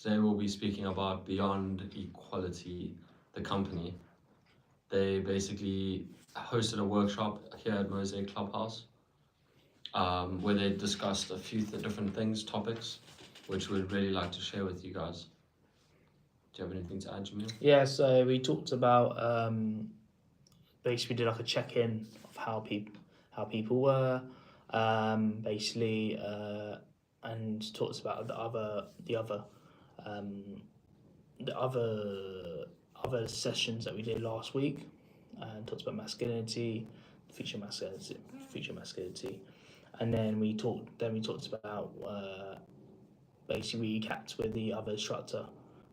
Today we'll be speaking about Beyond Equality, the company. They basically hosted a workshop here at Mosaic Clubhouse where they discussed a few different things, topics, which we'd really like to share with you guys. Do you have anything to add, Jamille? Yeah, so we talked about basically we did like a check-in of how people were, basically, and talked about um, the other sessions that we did last week, and talked about masculinity, future masculinity, and then we talked about basically we recapped with the other instructor.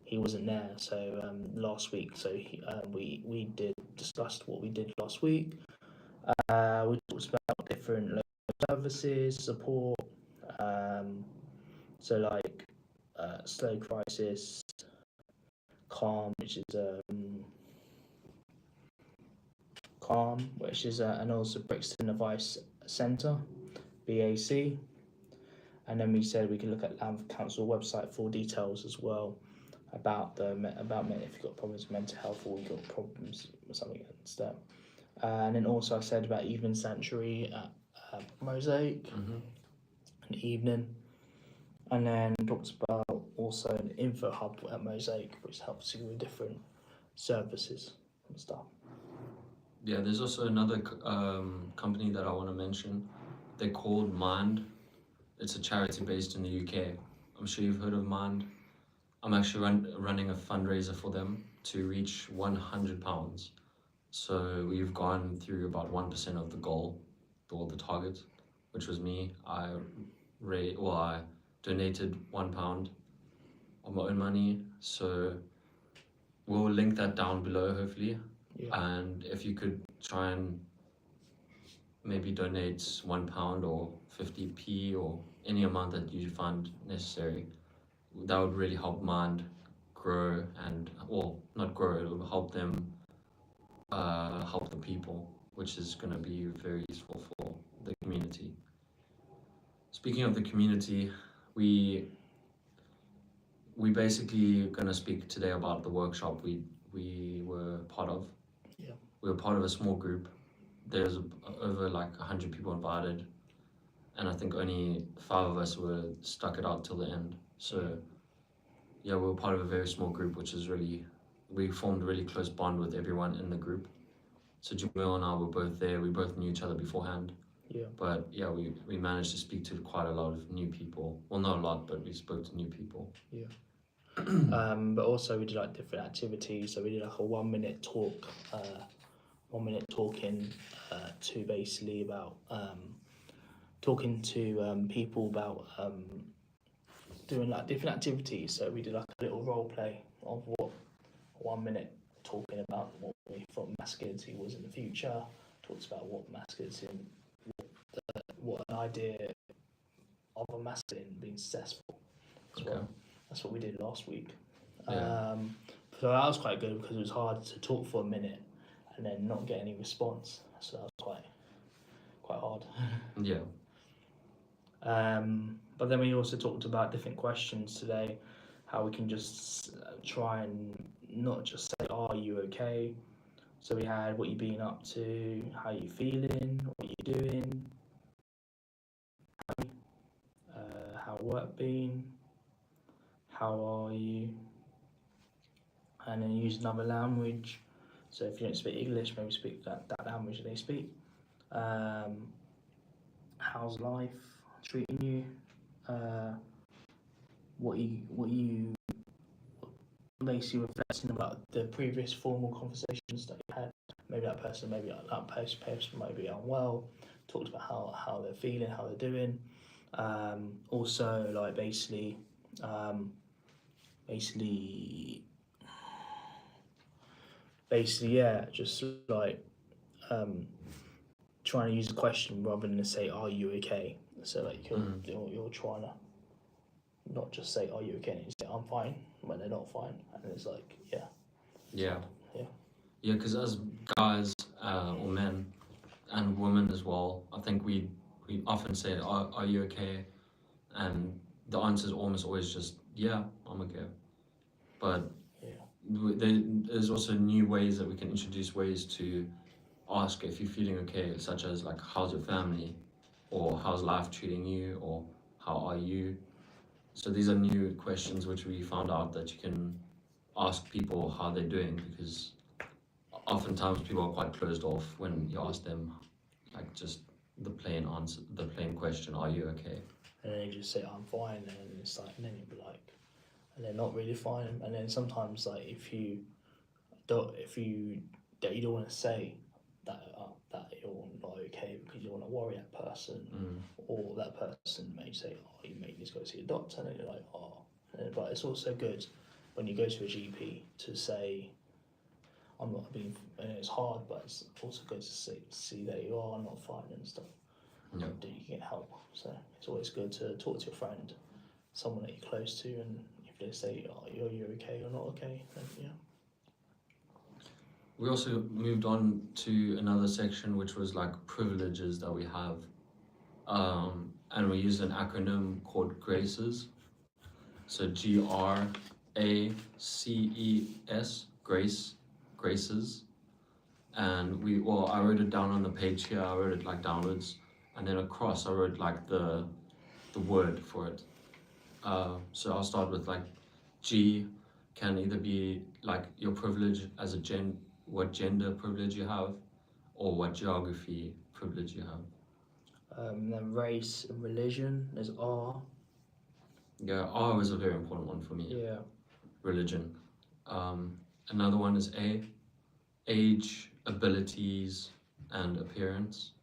He wasn't there, so last week. So we did discussed what we did last week. We talked about different local services, support. So like slow crisis, calm, and also Brixton Advice Centre, BAC. And then we said we could look at Lamb Council website for details as well about if you've got problems with mental health or you've got problems with something against that. And then also I said about Evening Sanctuary at Mosaic, an evening. And then talked about also an info hub at Mosaic, which helps you with different services and stuff. Yeah, there's also another company that I want to mention. They're called Mind. It's a charity based in the UK. I'm sure you've heard of Mind. I'm actually running a fundraiser for them to reach £100. So we've gone through about 1% of the goal, or the target, which was me. I donated £1 of my own money. So we'll link that down below, hopefully. Yeah. And if you could try and maybe donate £1 or 50p or any amount that you find necessary, that would really help Mind grow not grow, it will help them help the people, which is going to be very useful for the community. Speaking of the community, we basically going to speak today about the workshop we were part of. Yeah. We were part of a small group. There's over like 100 people invited, and I think only 5 of us were stuck it out till the end. So yeah, we were part of a very small group, which is we formed a really close bond with everyone in the group. So Jamil and I were both there. We both knew each other beforehand. Yeah. But yeah, we managed to speak to quite a lot of new people. Well, not a lot, but we spoke to new people. Yeah. But also we did like different activities. So we did like a 1 minute talk, 1 minute talking to basically about talking to people about doing like different activities. So we did like a little role play of 1 minute talking about what we thought masculinity was in the future. Talked about what masculinity, what an idea of a masculine being successful as well. That's what we did last week. Yeah. So that was quite good because it was hard to talk for a minute and then not get any response. So that was quite hard. Yeah. But then we also talked about different questions today, how we can just try and not just say, "Are you okay?" So we had what you been up to, how you feeling, what you doing, how work been, how are you, and then use another language. So if you don't speak English, maybe speak that language they speak. How's life treating you? What you basically reflecting about the previous formal conversations that you had. Maybe that person might be unwell. Talked about how they're feeling, how they're doing. Also, like basically, yeah, just like trying to use a question rather than say, "Are you okay?" So like you're trying to not just say, "Are you okay?" and you say, "I'm fine," when they're not fine, and it's like, yeah, because as guys or men and women as well, I think we often say, "Are you okay?" And the answer is almost always just yeah, I'm okay. But Yeah. there's also new ways that we can introduce ways to ask if you're feeling okay, such as like, how's your family? Or how's life treating you? Or how are you? So these are new questions which we found out that you can ask people how they're doing, because oftentimes people are quite closed off when you ask them like just the plain answer, the plain question, are you okay? And then you just say, I'm fine, and it's like, and then you'd be like, and they're not really fine. And then sometimes, like, if you don't want to say that you're not okay because you want to worry that person, or that person may say, oh, you may need to go see a doctor, and then you're like, oh. But it's also good when you go to a GP to say, I'm not being, and it's hard, but it's also good to see that you are not fine and stuff. Yeah. That you can get help. So it's always good to talk to your friend, someone that you're close to, and if they say, oh, you're okay or not okay, then yeah. We also moved on to another section which was like privileges that we have, and we used an acronym called GRACES. So GRACES, GRACES. And I wrote it down on the page here. I wrote it like downwards, and then across I wrote like the word for it. So I'll start with like G can either be like your privilege as a what gender privilege you have, or what geography privilege you have. Then race and religion, there's R. Yeah, R was a very important one for me. Yeah. Religion. Another one is A, age, abilities, and appearance.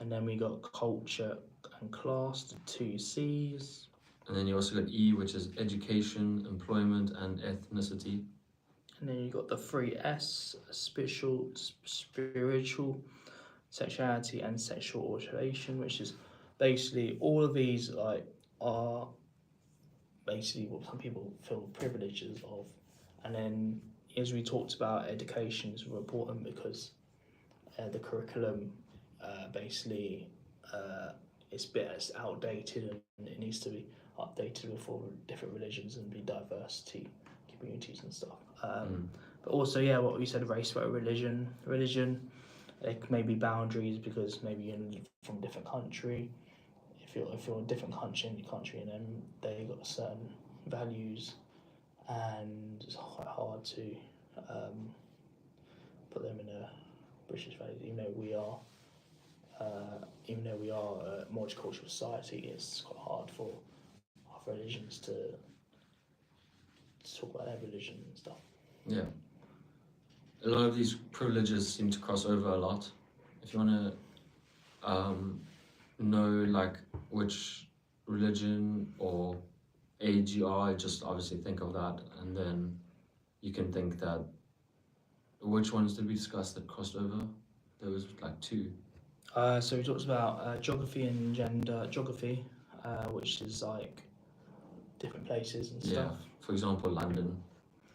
And then we got culture and class, the two C's. And then you also got E, which is education, employment, and ethnicity. And then you got the three S, spiritual, sexuality, and sexual orientation, which is basically all of these like are basically what some people feel privileges of. And then as we talked about, education is important because the curriculum basically it's outdated, and it needs to be updated with all different religions and be diversity communities and stuff. But also, yeah, what we said, race, religion, there may be boundaries because maybe you're from a different country. If you're a different country and then they got certain values, and it's quite hard to put them in a British values, even though we are a multicultural society. It's quite hard for other religions to talk about their religion and stuff. Yeah. A lot of these privileges seem to cross over a lot. If you want to know like which religion or age you are, just obviously think of that, and then you can think that which ones did we discuss that crossed over? There was like two. So we talked about geography and gender. Geography, which is like different places and stuff. Yeah. For example, London,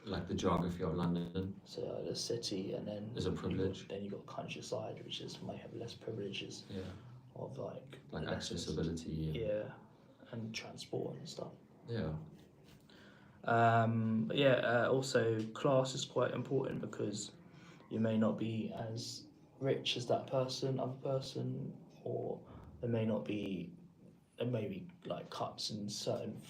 like the geography of London. So the city, and then is a privilege. Then you got countryside, which may have less privileges. Yeah. Of like accessibility. Yeah, and transport and stuff. Yeah. But yeah, also class is quite important because you may not be as rich as that other person, or there may be like cuts in certain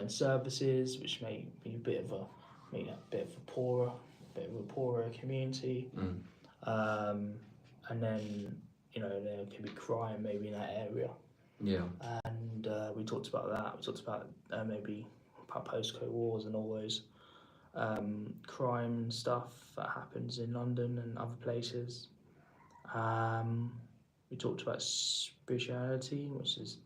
services, which may be a bit of a poorer community. And then there can be crime maybe in that area. Yeah. And we talked about that. We talked about maybe postcode wars and all those crime stuff that happens in London and other places. We talked about spirituality, which is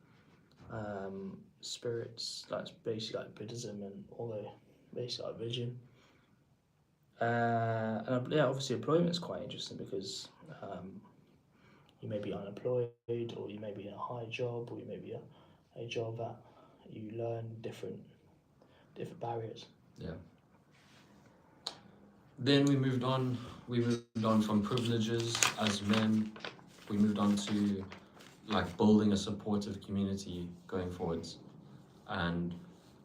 spirits, like basically like Buddhism and all the basically like religion. And yeah, obviously employment is quite interesting because you may be unemployed, or you may be in a high job, or you may be a job that you learn different barriers. Yeah. Then we moved on from privileges as men. We moved on to like building a supportive community going forwards. And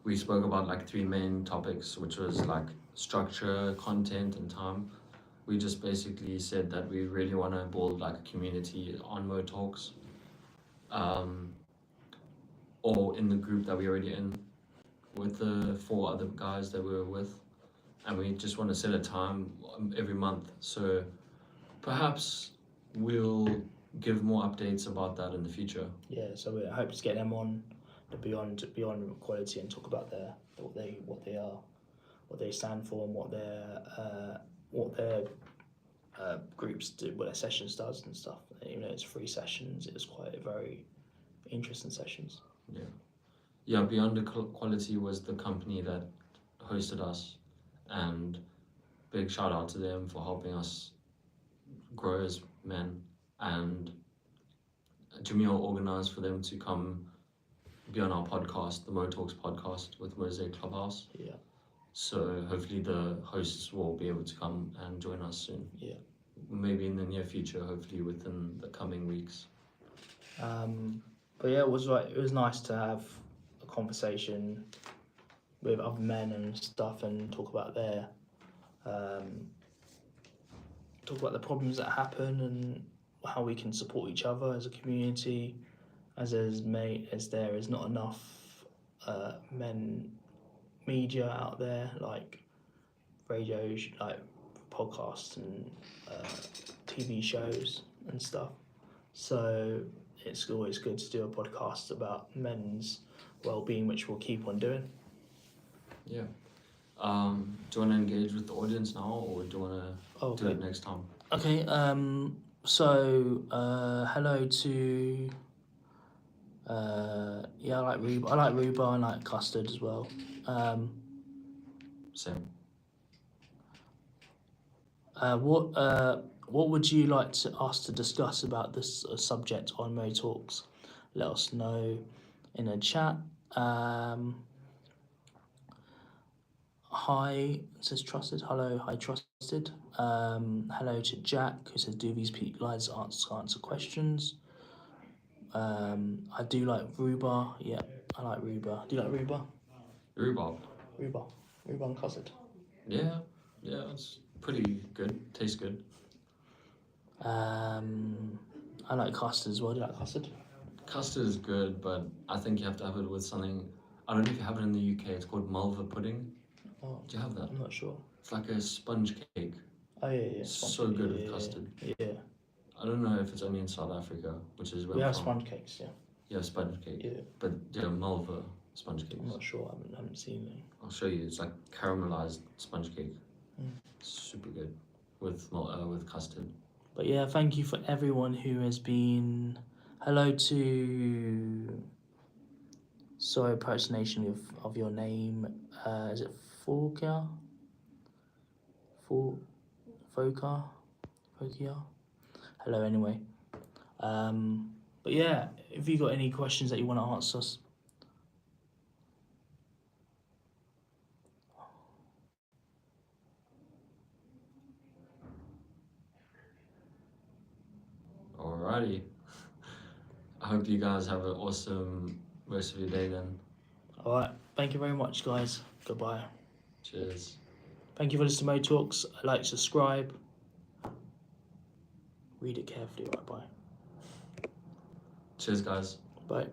we spoke about like 3 main topics, which was like structure, content, and time. We just basically said that we really want to build like a community on Mo Talks, or in the group that we're already in with the 4 other guys that we were with, and we just want to set a time every month. So perhaps we'll give more updates about that in the future. Yeah, so we hope to get them on the beyond quality and talk about what they are, what they stand for, and what their groups do, what their sessions does and stuff. Even though it's 3 sessions, it was quite very interesting sessions. Yeah, Beyond the Quality was the company that hosted us, and big shout out to them for helping us grow as men. And Jamille organised for them to come be on our podcast, the Mo Talks podcast with Mosaic Clubhouse. Yeah. So hopefully the hosts will be able to come and join us soon. Yeah. Maybe in the near future, hopefully within the coming weeks. But yeah, it was nice to have a conversation with other men and stuff and talk about the problems that happen and how we can support each other as a community, as there is not enough men media out there, like radio, like podcasts and TV shows and stuff. So it's always good to do a podcast about men's well-being, which we'll keep on doing. Yeah. Do you want to engage with the audience now, or do you want to do it next time? Okay. So hello to. Yeah, I like rhubarb. I like rhubarb and I like custard as well. Same. What would you like us to discuss about this subject on Mo Talks? Let us know in a chat. Hi, says Trusted. Hello, hi Trusted. Hello to Jack, who says, do these guys answer questions? I do like rhubarb. Yeah, I like rhubarb. Do you like rhubarb? Rhubarb And custard. Yeah, it's pretty good. Tastes good. I like custard as well. Do you like custard? Custard is good, but I think you have to have it with something. I don't know if you have it in the UK. It's called Malva pudding. Oh, do you have that? I'm not sure. It's like a sponge cake. Oh yeah. It's so good with custard. Yeah. I don't know if it's only in South Africa, which is where we I'm have from. sponge cakes. Yeah. Yeah, sponge cake. Yeah. But Malva sponge cakes. I'm not sure. I haven't seen them. I'll show you. It's like caramelized sponge cake. Mm. Super good with custard. But yeah, thank you for everyone who has been. Hello to. Sorry, impersonation of your name. Is it Fokia? Fokia? Hello, anyway. But yeah, if you got any questions that you want to ask us. Alrighty. I hope you guys have an awesome rest of your day then. Alright, thank you very much, guys. Goodbye. Cheers. Thank you for listening to Mo Talks. Like, subscribe. Read it carefully. Right, bye. Cheers, guys. Bye.